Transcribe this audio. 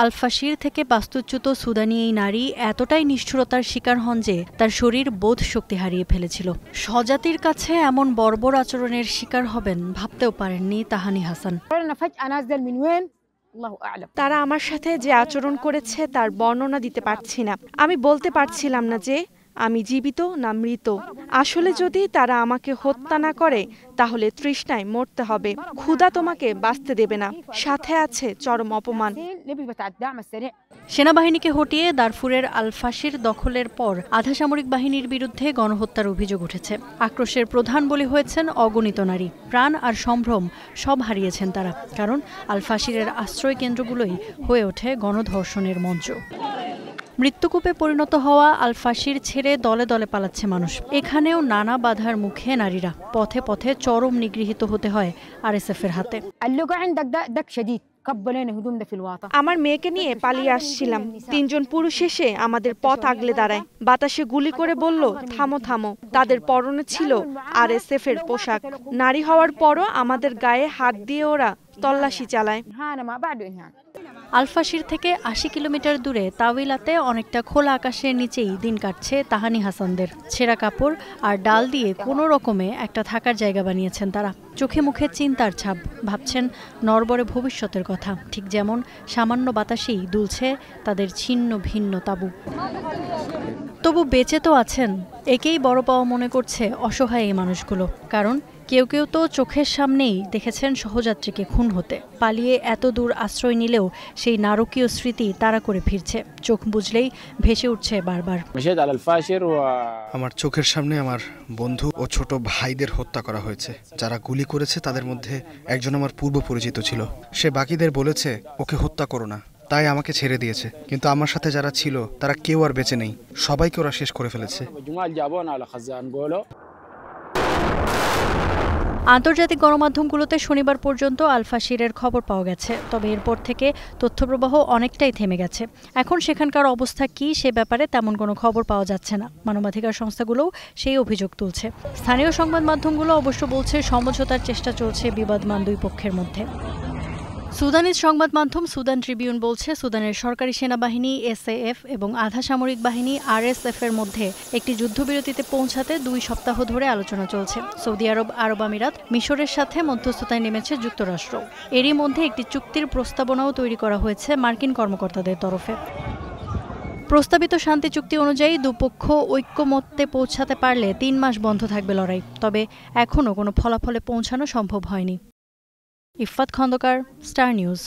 আল ফাশির থেকে বাস্তুচ্যুত সুদানি এই নারী এতটাই নিষ্ঠুরতার শিকার হন যে তার শরীর বোধ শক্তি হারিয়ে ফেলেছিল। স্বজাতির কাছে এমন বর্বর আচরণের শিকার হবেন ভাবতেও পারেননি তাহানি হাসান। তারা আমার সাথে যে আচরণ করেছে তার বর্ণনা দিতে পারছি না। আমি বলতে পারছিলাম না যে আমি জীবিত না মৃত। আসলে যদি তারা আমাকে হত্যা না করে তাহলে তৃষ্ণায় মরতে হবে। ক্ষুধা তোমাকে বাঁচতে দেবে না, সাথে আছে চরম অপমান। সেনাবাহিনীকে হটিয়ে দারফুরের আল ফাশির দখলের পর আধা সামরিক বাহিনীর বিরুদ্ধে গণহত্যার অভিযোগ উঠেছে। আক্রোশের প্রধান বলি হয়েছেন অগণিত নারী। প্রাণ আর সম্ভ্রম সব হারিয়েছেন তারা, কারণ আল ফাশিরের আশ্রয় কেন্দ্রগুলোই হয়ে ওঠে গণধর্ষণের মঞ্চ। মৃত্যুকূপে পরিণত হওয়া আল ফাশির ছেড়ে দলে দলে পালাচ্ছে মানুষ। এখানেও নানা বাধার মুখে নারীরা, পথে পথে চরম নিগৃহীত হতে হয় আরএসএফের হাতে। আমার মেয়েকে নিয়ে পালিয়ে আসছিলাম। 3 জন পুরুষ এসে আমাদের পথ আগলে দাঁড়ায়, বাতাসে গুলি করে বলল, থামো থামো। তাদের পরনে ছিল আরএসএফের পোশাক। নারী হওয়ার পরও আমাদের গায়ে হাত দিয়ে ওরা তল্লাশি চালায়। আল ফাশির থেকে 80 কিলোমিটার দূরে তাওইলাতে অনেকটা খোলা আকাশের নিচেই দিন কাটছে তাহানি হাসানদের। ছেঁড়া কাপড় আর ডাল দিয়ে কোনো রকমে একটা থাকার জায়গা বানিয়েছেন তারা। চোখে মুখে চিন্তার ছাপ, ভাবছেন নড়বড়ে ভবিষ্যতের কথা, ঠিক যেমন সামান্য বাতাসেই দুলছে তাদের ছিন্ন ভিন্ন তাঁবু। তবু বেঁচে তো আছেন, একেই বড় পাওয়া মনে করছে অসহায় এই মানুষগুলো। কারণ কেউ কেউ তো চোখের সামনেই দেখেছেন সহযাত্রীকে খুন হতে। পালিয়ে এত দূর আশ্রয় নিলেও সেই নারকীয় স্মৃতি তাড়া করে ফিরছে। চোখ বুঝলেই ভেসে উঠছে বারবার। আমার চোখের সামনে আমার বন্ধু ও ছোট ভাইদের হত্যা করা হয়েছে। যারা গুলি করেছে তাদের মধ্যে একজন আমার পূর্ব পরিচিত ছিল। সে বাকিদের বলেছে, ওকে হত্যা করো না, তাই আমাকে ছেড়ে দিয়েছে। কিন্তু আমার সাথে যারা ছিল তারা কেউ আর বেঁচে নেই, সবাইকে ওরা শেষ করে ফেলেছে। আন্তর্জাতিক গণমাধ্যমগুলোতে শনিবার পর্যন্ত আল ফাশিরের খবর পাওয়া গেছে, তবে এরপর থেকে তথ্যপ্রবাহ অনেকটাই থেমে গেছে। এখন সেখানকার অবস্থা কি সে ব্যাপারে তেমন কোনো খবর পাওয়া যাচ্ছে না। মানবাধিকার সংস্থাগুলোও সেই অভিযোগ তুলছে। স্থানীয় সংবাদ মাধ্যমগুলো অবশ্য বলছে সমঝোতার চেষ্টা চলছে বিবাদমান দুই পক্ষের মধ্যে। সুদানিজ সংবাদ মাধ্যম সুদান ট্রিবিউন বলছে, সুদানের সরকারি সেনাবাহিনী এসএএফ এবং আধা সামরিক বাহিনী আরএসএফ এর মধ্যে একটি যুদ্ধবিরতিতে পৌঁছাতে 2 সপ্তাহ ধরে আলোচনা চলছে। সৌদি আরব, আরব আমিরাত, মিশরের সাথে মধ্যস্থতায় নেমেছে যুক্তরাষ্ট্র। এরই মধ্যে একটি চুক্তির প্রস্তাবনাও তৈরি করা হয়েছে মার্কিন কর্মকর্তাদের তরফে। প্রস্তাবিত শান্তি চুক্তি অনুযায়ী দুপক্ষ ঐক্যমত্যে পৌঁছাতে পারলে 3 মাস বন্ধ থাকবে লড়াই। তবে এখনও কোনো ফলাফলে পৌঁছানো সম্ভব হয়নি। Iffat Khandakar, Star news.